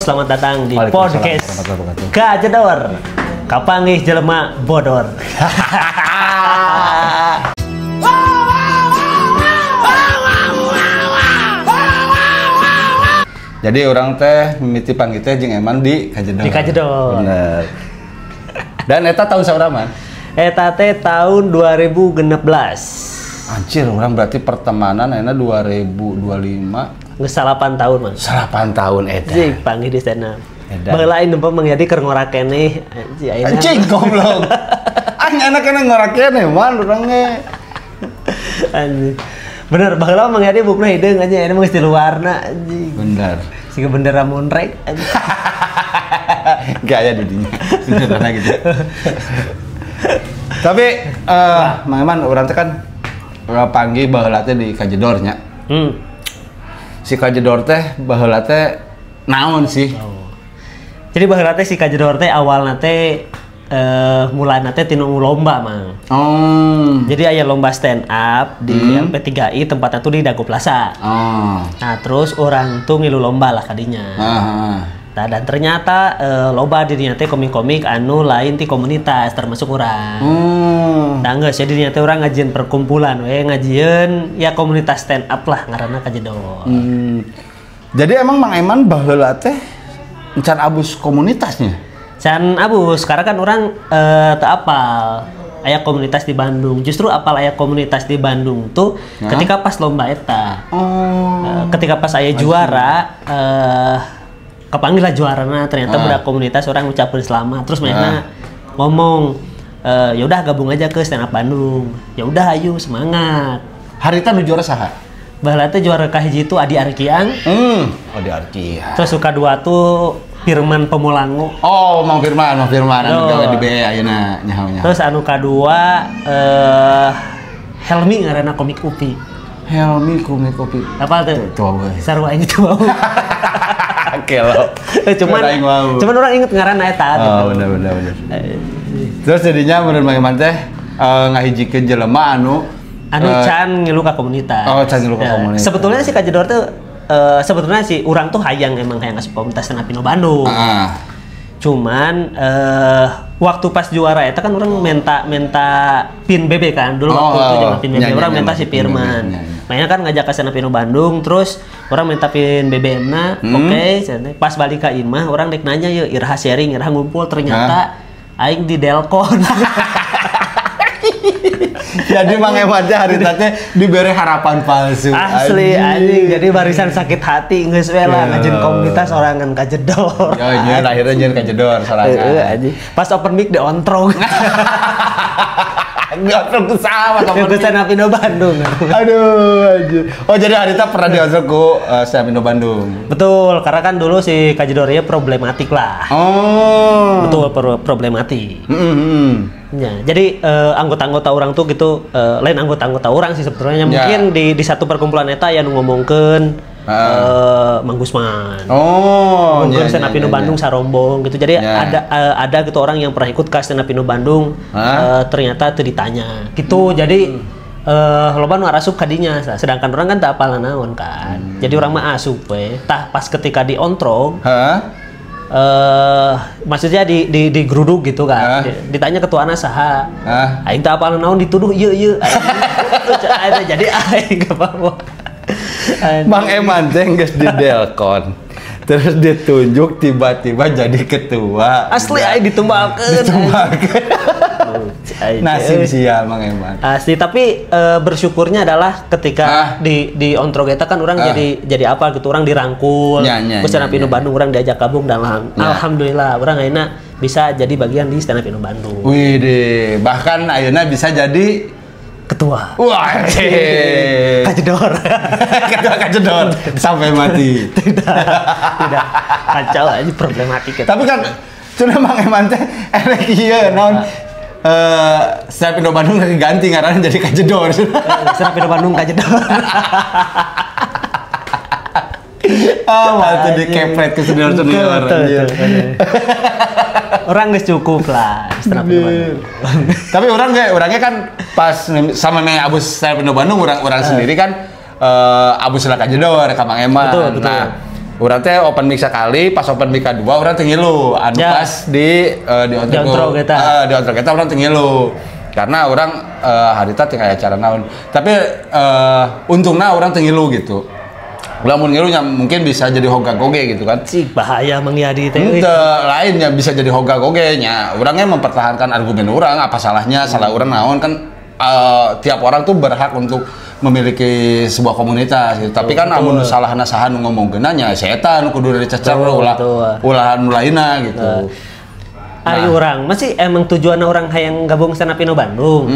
selamat datang di Waalaikumsalam podcast warahmatullahi wabarakatuh. Kajedor. Kapanggih jelema bodor. Jadi orang teh mimiti panggil teh jeung Eman di Kajedor. Di Kajedor. Bener. Dan eta tahun saudara man? Eta teh tahun 2016. Anjir, orang berarti pertemanan enak 2025. Geus 8 tahun, Mang. 8 tahun eta. Anjing panggih di stand up. Edan. Baheula aing nempo mengjadi keur ngorak keneh. Anjing ayeuna. Anjing goblok. Aing enak kena ngorak keneh man urang ge. Anjing. Bener baheula mengjadi bukna hideung anjing ayeuna mah geus di luarna anjing. Bener. Siga bendera Monrek anjing. Gaya didinya. Bener gitu. Tapi Mang Eman urang teh kan panggil baheula teh di Kajedor nya. Si Kajedor teh baheula teh naon sih? Oh. Jadi baheula teh si Kajedor teh awalna teh mulana teh tina lomba, Mang. Oh. Jadi aya lomba stand up di LP3I tempatnya tuh di Dago Plaza. Oh. Nah, terus orang tuh ngilu lomba lah kadinya. Nah, dan ternyata loba dirinya teh komik-komik anu lain ti komunitas termasuk orang. Nah, geus jadi dirinya teh urang ngajieun perkumpulan we ngajieun ya komunitas stand up lah ngaranna Kajedor. Jadi emang Mang Eman baheula teh encan abus komunitasnya? Can abus, sekarang kan orang teu apal aya komunitas di Bandung. Justru apal aya komunitas di Bandung tuh ketika pas lomba eta. Ketika pas aya juara kepanggil lah juarana ternyata budak komunitas orang ngucapkeun selamat. Terus mainnya ngomong ya udah gabung aja ke stand up Bandung. Ya udah ayo semangat. Harita nu juara saha? Baheula teh juara kahiji itu Adi Arkiang. Adi Arkiang. Terus suka dua tuh Firman Pemulangu. Oh, Mang Firman anu gawe di BE ayeuna nyaho. Terus anu kadua Helmi ngaranna komik Upi. Helmi komik Upi. Apa tuh? Tuh. Sarua aing itu. Kelo. Cuman orang inget ngaranna eta. Oh, bener. Terus jadinya menurut Mang Eman teh ngahijikeun jelema anu can ngilu ka komunitas. Oh, can ngilu ka komunitas. Sebetulnya si Kajedor tuh sebetulnya sih orang tuh hayang emang hayang ngasih komunitas stand up Pino Bandung. Cuman waktu pas juara eta kan orang minta pin BB kan dulu waktu itu zaman pin BB orang minta si Firman. Makanya kan ngajak ke stand up Pino Bandung terus orang minta pin BBM-na. Oke, pas balik ke imah orang dek nanya yeuh iraha sharing, iraha ngumpul ternyata aing di Delkon. Jadi Mang Eman teh harita teh diberi harapan palsu. Asli anjing. Jadi barisan sakit hati geus we lah ngajieun komunitas sorangan Kajedor. Ya nya akhirnya jeung Kajedor sorangan. Anjing. Pas open mic diontrong. Diontrong ku saha ke stand up Pino Bandung. Aduh anjir. Oh jadi harita pernah diontrong ku stand up Pino Bandung. Betul, karena kan dulu si Kajedor ya problematik lah. Oh. Betul problematik. Ya, jadi anggota-anggota orang tuh gitu lain anggota-anggota orang sih sebetulnya mungkin di satu perkumpulan eta yang ngomongkeun Mang Gusman. Oh, ngomongkeun stand up Pino Bandung sarombong gitu. Jadi ada gitu orang yang pernah ikut ke stand up Pino Bandung ternyata teu ditanya. Gitu. Jadi loba nu arasup kadinya. Sedangkan orang kan teu apal naon kan. Jadi orang mah asup we. Tah pas ketika diontrong maksudnya di geruduk gitu kan. Ditanya ketuana saha. Aing teu apal naon dituduh ieu. Jadi aing gak apa-apa. Mang Eman teh geus di Delkon. Terus ditunjuk tiba-tiba jadi ketua. Asli aing ditumbalkeun. Nasib sial Mang Eman. Asli tapi bersyukurnya adalah ketika di Ontrog eta kan orang jadi apa gitu orang dirangkul. Ke stand up Pino Bandung orang diajak gabung dan alhamdulillah orang ayeuna bisa jadi bagian di stand up Pino Bandung. Widih, bahkan ayeuna bisa jadi ketua. Wah, Kajedor. Ketua Kajedor sampai mati. Tidak. Kacau aja problematik. Tapi kan cuma Mang Eman teh erek ieu naon stand up Pino Bandung lagi ganti ngaranna jadi Kajedor. Stand up Pino Bandung Kajedor. Waktu dikepret ke senior-senior. Orang nggak cukup lah. Tapi orangnya kan pas sama Meng Abus stand up Pino Bandung orang sendiri kan Abus lah Kajedor, Mang Eman. Betul. Nah, Urang teh open mic sekali, pas open mic kedua urang teh ngilu. Anu pas di ontro kita urang teh ngilu. Karena orang harita teh aya acara naon. Tapi untungna urang teh ngilu gitu. Lamun ngilu mungkin bisa jadi hoga goge gitu kan. Cik bahaya mengiadi teh. Lainnya bisa jadi hoga goge nya. Urangnya mempertahankan argumen urang, apa salahnya? Salah urang naon kan tiap orang tuh berhak untuk memiliki sebuah komunitas gitu. Tapi kan amun salah nasahan ngomong genanya setan kudu dicecer ulah nu lainna gitu. Ari orang masih emang tujuan orang hayang gabung stand up Indo Bandung.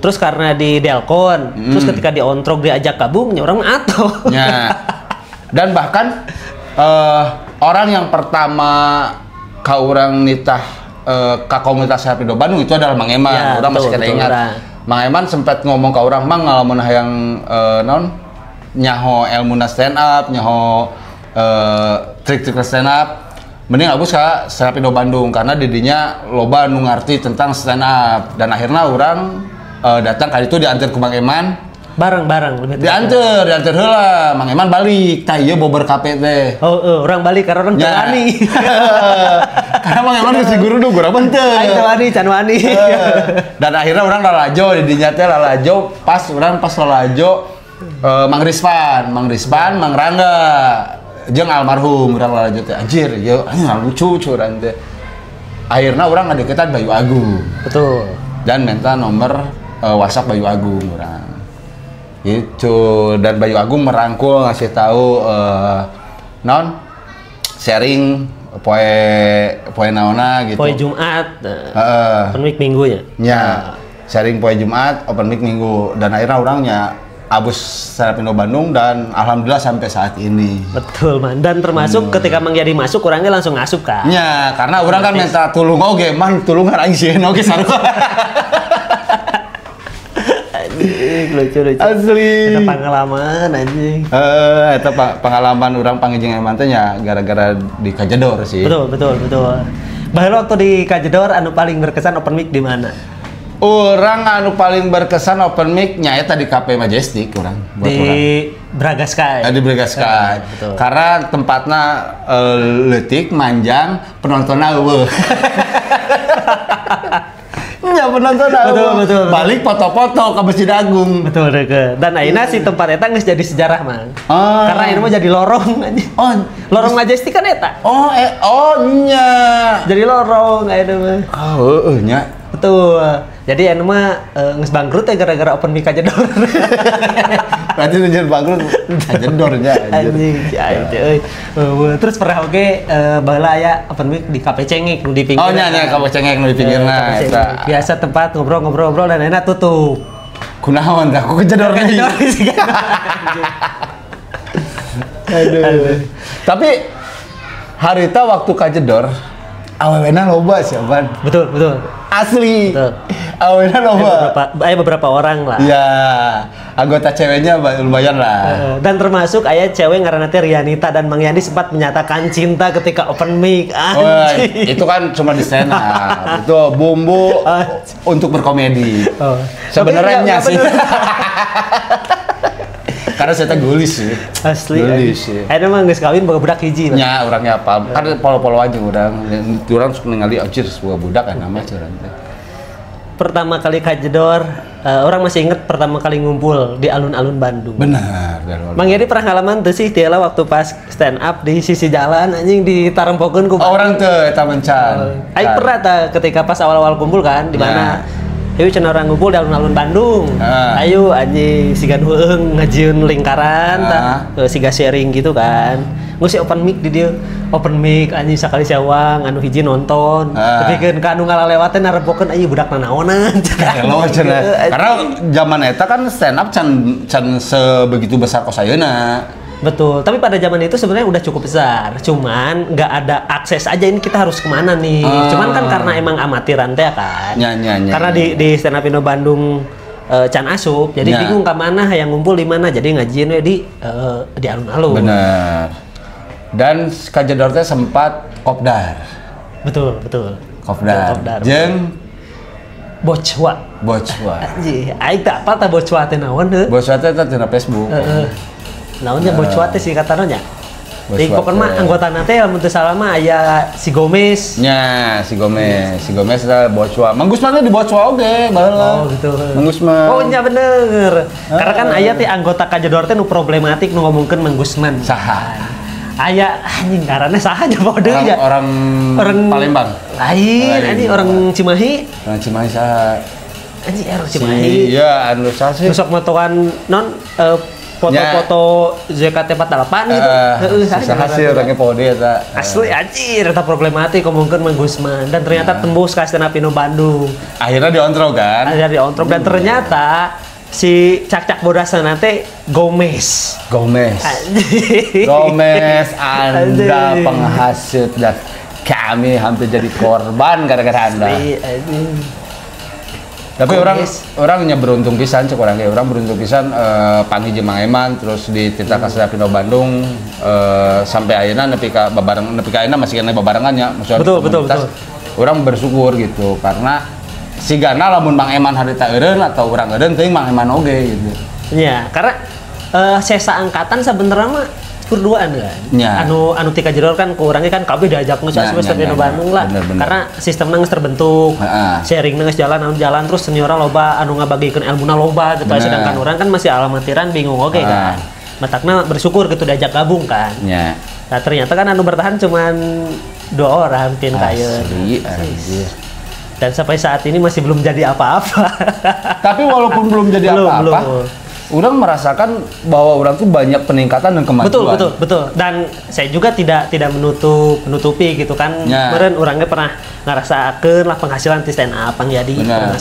Terus karena di Delkon, terus ketika di Ontrog diajak gabung, orang atuh. Ya. Dan bahkan orang yang pertama ka urang nitah ka komunitas stand up Indo Bandung itu adalah Mang Eman. Orang masih kena ingat. Mang Eman sempat ngomong ke orang, Mang ngalamun hayang nyaho ilmuna stand up, nyaho trik-trik stand up, mending abus ka stand up Indo Bandung karena didinya loba nu ngarti tentang stand up. Dan akhirnya orang datang kali itu diantar ke Mang Eman bareng-bareng diantar heula. Mang Eman balik tah ieu bober kape teh. Orang balik karena orang wani. Karena Mang Eman geus guru nu guru teh. Aing can wani. Dan akhirnya orang lalajo di dinya teh lalajo pas lalajo Mang Rispan, Mang Rangga jeung almarhum urang lalajo teh anjir ieu lucu curang teh. Akhirnya orang ngadeukeutan Bayu Agung. Betul. Dan minta nomor WhatsApp Bayu Agung urang. Gitu. Dan Bayu Agung merangkul ngasih tahu sharing poe naona gitu. Poe Jumat. Open mic minggu ya. Sharing poe Jumat, open mic minggu dan akhirnya orangnya abus stand up Indo Bandung dan alhamdulillah sampai saat ini. Betul man. Dan termasuk ketika Mang Yadi masuk orangnya langsung asup kan. Ya, karena orang kan minta tulung oge, man tulungan aing sieun oge sarua. Lucu. Asli. Itu pengalaman anjing. Itu pengalaman orang panggil Eman teh nya gara-gara di Kajedor sih. Betul. Bahwa waktu di Kajedor anu paling berkesan open mic di mana? Orang anu paling berkesan open mic nya eta di Cafe Majestic orang buat di orang. Braga Sky. Di Braga Sky. Karena tempatnya leutik, manjang, penontonnya eueuh. Ya penontonnya betul. Balik foto-foto ke Masjid Agung. Betul deh. Dan ayeuna si tempat eta geus jadi sejarah mah. Karena ini mah jadi lorong anjing. Lorong Majestic kan eta. Nya. Jadi lorong ayeuna mah. Nya. Betul. Jadi anu mah geus bangkrut ya gara-gara open mic Kajedor. Berarti nunjuk bangkrut Kajedornya anjing. Euy. Terus pernah oge baheula aya open mic di Cafe Cengek nu di pinggir. Nya Cafe Cengek nu di pinggirna eta. Biasa tempat ngobrol-ngobrol dan enak tutup. Kunaon tah ku Kajedor sih. Aduh. Tapi harita waktu Kajedor awewena loba sih, Ban. Betul. Asli. Betul. Awewena loba. Beberapa orang lah. Iya. Anggota ceweknya lumayan lah. Dan termasuk aya cewek ngaranna teh Rianita dan Mang Yandi sempat menyatakan cinta ketika open mic. Itu kan cuma di stand up. Itu bumbu untuk berkomedi. Sebenarnya sih. Karena saya gulis sih. Asli. Gulis sih. Ayeuna mah geus kawin boga budak hiji. Nya urangnya apa? Kan polo-polo aja urang suka ningali anjir sebuah budak kan nama curang teh. Pertama kali Kajedor, orang masih inget pertama kali ngumpul di alun-alun Bandung. Benar. Mang Yadi pernah ngalaman tuh sih tiala waktu pas stand up di sisi jalan anjing ditarempokeun ku orang teu eta mencan. Aing pernah ketika pas awal-awal kumpul kan di mana ayo cenah orang ngumpul di alun-alun Bandung. Ayo anjing siga heueung ngajieun lingkaran siga sharing gitu kan. Geus open mic di dieu. Open mic anjing sakali sawang anu hiji nonton. Tapi kan anu ngalalewateun narempokeun anjing budak nanaonan. Hello cenah. Karena zaman eta kan stand up can sebegitu besar kos ayeuna. Betul, tapi pada zaman itu sebenarnya udah cukup besar, cuman nggak ada akses aja ini kita harus kemana nih. Cuman kan karena emang amatiran teh kan. Karena di stand up Indo Bandung can asup, jadi bingung kemana, yang ngumpul di mana, jadi ngajiin di alun-alun. Benar. Dan Kajedor teh sempat kopdar. Betul. Kopdar. Jeung Bocwa. Anjir, aing tak apa Bocwa teh naon heuh? Bocwa teh tina Facebook. Naonnya Bocwa teh singkatanna nya? Di pokoknya mah anggota nanti lamun teu salah mah aya si Gomez. Nya, si Gomez ada Bocua. Mang Gusman di Bocua oge, baheula. Oh gitu. Mang Gusman. Oh nya bener. Karena kan aya teh anggota Kajador teh nu problematik nu ngomongkeun Mang Gusman. Saha? Aya anjing ngaranna saha nya bawa deui ya. Orang Palembang. Lain, anjing orang Cimahi. Orang Cimahi saha? Anjing orang Cimahi. Iya, anu saha sih? Sok motoan non foto-foto JKT48 gitu. Heeh, hasil orangnya pode eta. Asli anjir eta problematik ngomongkeun Mang Gusman dan ternyata tembus ka stand up Indo Bandung. Akhirnya diontrok kan? Akhirnya diontrok dan ternyata si Cak Bodas nanti Gomez. Gomez, Anda penghasut dan kami hampir jadi korban gara-gara Anda. Tapi orangnya beruntung pisan, cek orang beruntung pisan panggil Mang Eman terus di Tita Kasih Indo Bandung sampai ayeuna nepi ka ayeuna masih kena babarengannya. Betul. Orang bersyukur gitu karena sigana lamun Mang Eman harita eureun atau urang eureun teuing Mang Eman oge gitu. Iya, karena sesa angkatan sebenarnya mah berduaan kan. Ya. Anu ti Kajador kan ku urangnya kan kabeh diajak ngeus semester Indo Bandung lah. Bener. Karena sistemna geus terbentuk. Sharingna geus jalan terus seniora loba anu ngabagikeun ilmuna loba gitu. Sedangkan orang kan masih alamatiran bingung oge kan. Matakna bersyukur gitu diajak gabung kan. Ya. Nah, ternyata kan anu bertahan cuman 2 orang pin kayen. Dan sampai saat ini masih belum jadi apa-apa. Tapi walaupun belum jadi apa-apa, orang merasakan bahwa orang tuh banyak peningkatan dan kemajuan. Betul. Dan saya juga tidak menutupi gitu kan. Kemarin orangnya pernah ngerasakeun lah penghasilan di stand up jadi benar.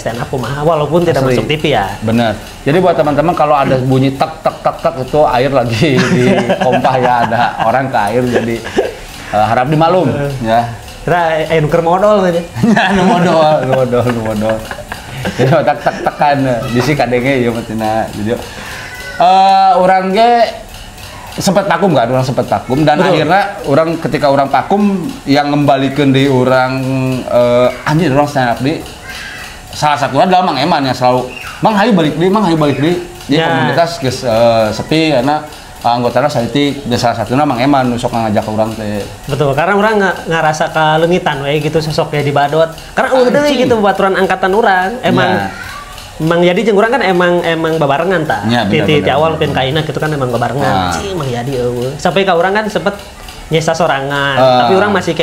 stand up kumaha walaupun tidak masuk TV ya. Benar. Jadi buat teman-teman kalau ada bunyi tak itu air lagi di pompa ya, ada orang ke air jadi harap dimaklum ya. Kira nuker modal aja. Nu modal. Jadi tekan di si kadenge ya matina. Jadi orang ge sempat vakum kan, orang sempat vakum dan akhirnya orang ketika orang vakum yang ngembalikan di orang anjir orang stand up di salah satunya adalah Mang Eman yang selalu Mang hayu balik di komunitas geus sepi karena anggotanya saeutik dan salah satunya Mang Eman sok ngajak orang teh. Betul, karena orang ngerasa kalengitan we gitu sosoknya di Badot. Karena deui gitu baturan angkatan orang emang jadi jeung urang kan emang babarengan ta. Di awal pin kaina gitu kan emang babarengan. Cing Mang Yadi eueuh. Sampai ka urang kan sempet nyesa sorangan, tapi orang masih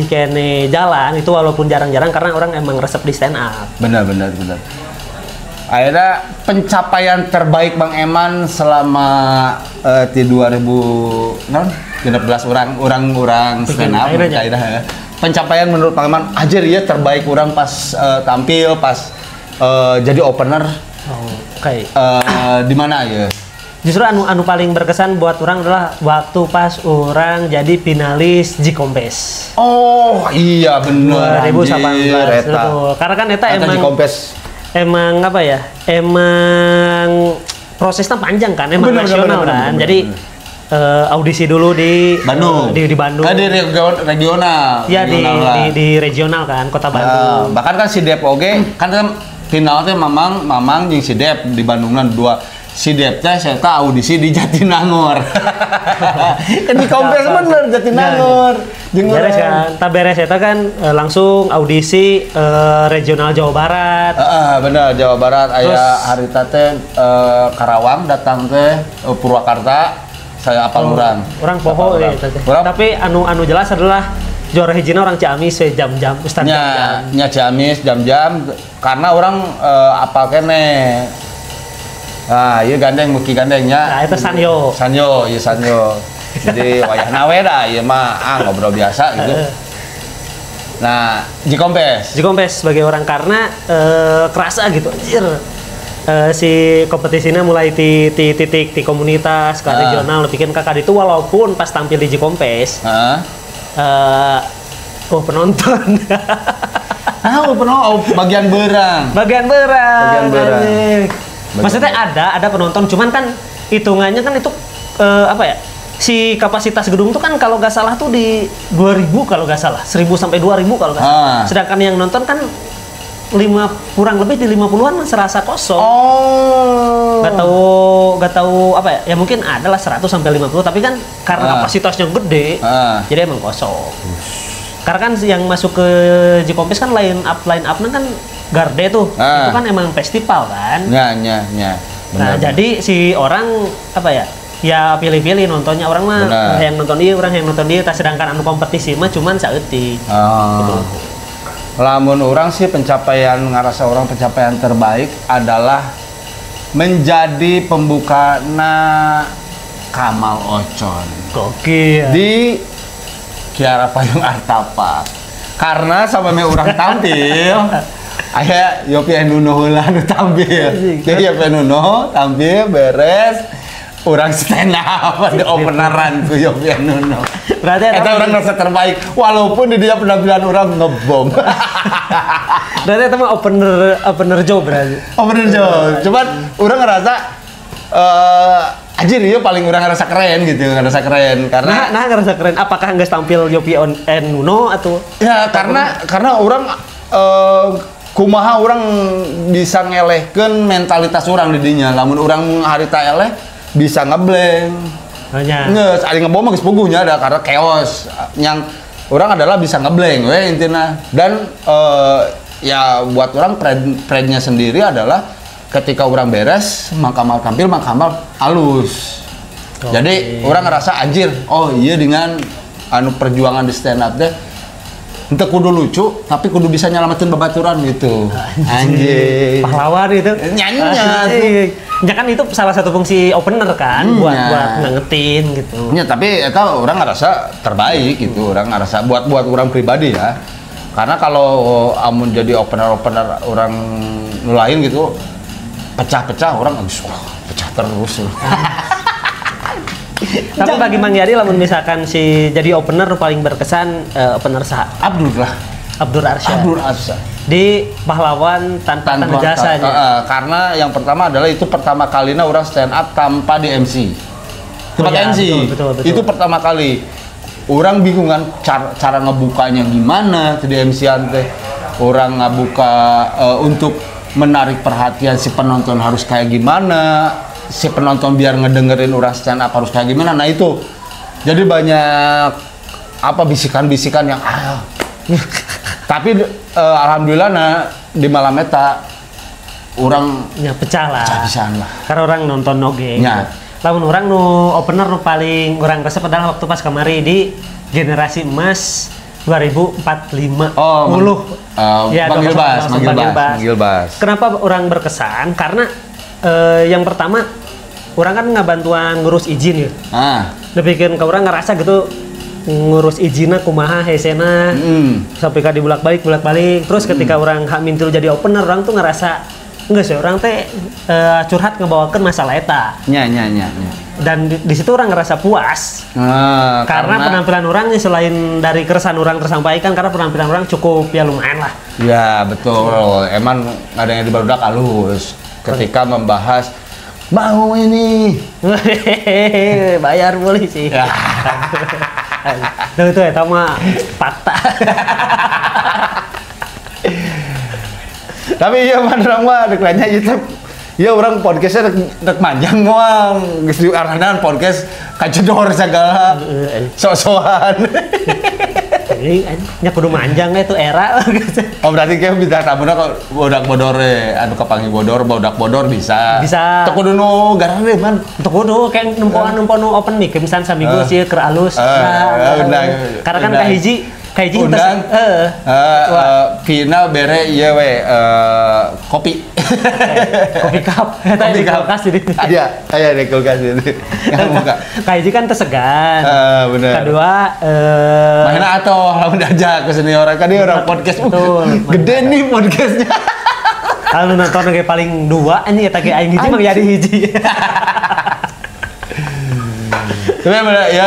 kene jalan itu walaupun jarang-jarang karena orang emang resep di stand up. Benar. Akhirnya pencapaian terbaik Bang Eman selama di 2016 orang stand up ya. Pencapaian menurut Bang Eman aja ya terbaik orang pas tampil pas jadi opener. Di mana ya? Justru anu paling berkesan buat orang adalah waktu pas orang jadi finalis Jikompes. Oh iya bener 2018 betul. Karena kan eta emang Jikompes emang apa ya? Emang prosesnya panjang kan, emang nasional kan. Jadi audisi dulu di Bandung. Di Bandung. Di regional. Iya di regional kan, Kota Bandung. Bahkan kan si Dep oge kan finalnya Mamang jeung si Dep di Bandungan 2. Si Dep teh saya audisi di Jatinangor. Kan di Kompes bener Jatinangor. Beres kan, beres eta kan langsung audisi regional Jawa Barat. Bener Jawa Barat aya harita teh Karawang datang teh Purwakarta saya apal urang. Urang poho eta teh. Tapi anu jelas adalah juara hijina orang Ciamis jam-jam Ustaz jam-jam. Nya Ciamis jam-jam karena orang apal kene. Nah, ieu gandeng muki gandengnya. Nah, itu Sanyo. Sanyo. Jadi wayahna we dah ieu mah ngobrol biasa gitu. Nah, Jikompes sebagai orang karena kerasa gitu anjir. Si kompetisinya mulai di titik di komunitas ke regional bikin kakak itu walaupun pas tampil di Jikompes. Penonton. Bagian berang. Maksudnya ada penonton, cuman kan hitungannya kan itu apa ya? Si kapasitas gedung tuh kan kalau nggak salah tuh di 2000 kalau nggak salah, 1000 sampai 2000 kalau nggak salah. Sedangkan yang nonton kan kurang lebih di 50-an serasa kosong. Oh. Gak tahu apa ya? Ya mungkin adalah 100 sampai 50, tapi kan karena kapasitasnya gede, jadi emang kosong. Karena kan yang masuk ke Jikompes kan line up-nya kan Garde tuh. Itu kan emang festival kan. Ya. Nah, jadi si orang apa ya? Ya pilih-pilih nontonnya, orang mah yang nonton dia, orang yang nonton dia. Sedangkan anu kompetisi mah cuman saeutik. Gitu. Lamun orang sih ngerasa orang pencapaian terbaik adalah menjadi pembukana Kamal Ocon. Gokil. Di Kiara Payung Artapa. Karena sama orang tampil, aya Yopi Nuno heula nu tampil. Jadi Yopi Nuno tampil beres, orang stand up di openeran ku Yopi Nuno. Berarti eta orang rasa terbaik walaupun di dia penampilan orang ngebom. Berarti itu mah opener job berarti. Opener job. Cuman orang ngerasa anjir dia paling orang ngerasa keren gitu, ngerasa keren karena ngerasa keren. Apakah nggak tampil Yopi Nuno atau ya karena orang kumaha orang bisa ngelehkeun mentalitas orang di dinya. Lamun orang harita eleh bisa ngeblank. Nges, ada ngebom mah geus puguhnya ada karena chaos. Yang orang adalah bisa ngeblank we intina. Dan ya buat orang pride-nya sendiri adalah ketika orang beres, Kamal tampil, Kamal halus. Jadi orang ngerasa anjir, oh iya dengan anu perjuangan di stand up deh ente kudu lucu, tapi kudu bisa nyelamatin babaturan gitu. Anjir. Pahlawan itu. Nyanyinya. Ya kan itu salah satu fungsi opener kan, buat ngangetin gitu. Ya tapi itu orang ngerasa terbaik gitu, orang ngerasa buat orang pribadi ya. Karena kalau amun jadi opener orang lain gitu, pecah-pecah orang pecah terus. Tapi bagi Mang Yadi lamun misalkan si jadi opener paling berkesan opener saha? Abdur Arsyad. Di Pahlawan tanpa tanda jasanya. Karena yang pertama adalah itu pertama kalinya orang stand up tanpa di MC. Betul. Itu pertama kali. Orang bingung kan cara ngebukanya gimana di MC-an teh. Orang ngebuka untuk menarik perhatian si penonton harus kayak gimana. Si penonton biar ngedengerin orang stand up harus kayak gimana. Nah itu. Jadi banyak bisikan-bisikan yang tapi alhamdulillah di malam eta orang pecah lah. Karena orang nonton oge. Ya. Lamun orang opener paling orang resep adalah waktu pas kemari di Generasi Emas 2045. Manggil Bas. Kenapa orang berkesan? Karena yang pertama orang kan ngabantuan ngurus izin ya. Dibikin ke orang ngerasa gitu ngurus izinnya kumaha hesena sampai ka dibulak-balik terus ketika orang mintul jadi opener orang tuh ngerasa enggak sih orang teh curhat ngebawakan masalah eta dan di situ orang ngerasa puas karena penampilan orang selain dari keresahan orang tersampaikan karena penampilan orang cukup ya lumayan lah ya betul emang ada yang di barudak halus ketika membahas mau ini bayar polisi nah itu ya mah fakta. Tapi iya orang mah deklannya YouTube. Ya orang podcastnya dek manjang doang. Geus diarahan podcast kacedor segala. Sok-sokan. Nya kudu manjang itu era. Oh berarti kayak bisa tabuna kok bodak bodore anu kepanggil bodak bodor bisa. Bisa. Teu kudu nu garare man. Teu kudu kayak nempoan open mic misalnya saminggu sih keur alus. Karena kan kahiji undang Vina bere ieu we kopi. Kopi cup. Eta di kulkas jadi. Aya di kulkas jadi. Kahiji kan tersegan. Bener. Kedua mana atuh lamun diajak ke senior kan dia orang podcast. Gede nih podcastnya. Kalau nonton kayak paling dua anjing eta ge aing hiji mah jadi hiji. Tapi ya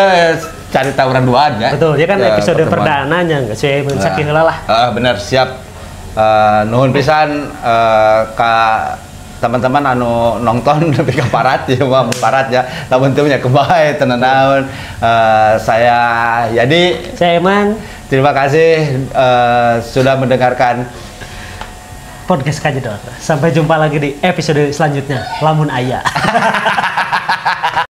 cari tawuran dua aja. Betul, dia kan ya, episode perdananya nggak sih, sakit lah. Benar, siap. Nuhun pisan ka teman-teman anu nonton lebih ke parat ya, parat ya. Lamun teu nya kebae tenan naon. Saya Yadi, saya Eman. Terima kasih sudah mendengarkan podcast Kajedor. Sampai jumpa lagi di episode selanjutnya. Lamun aya.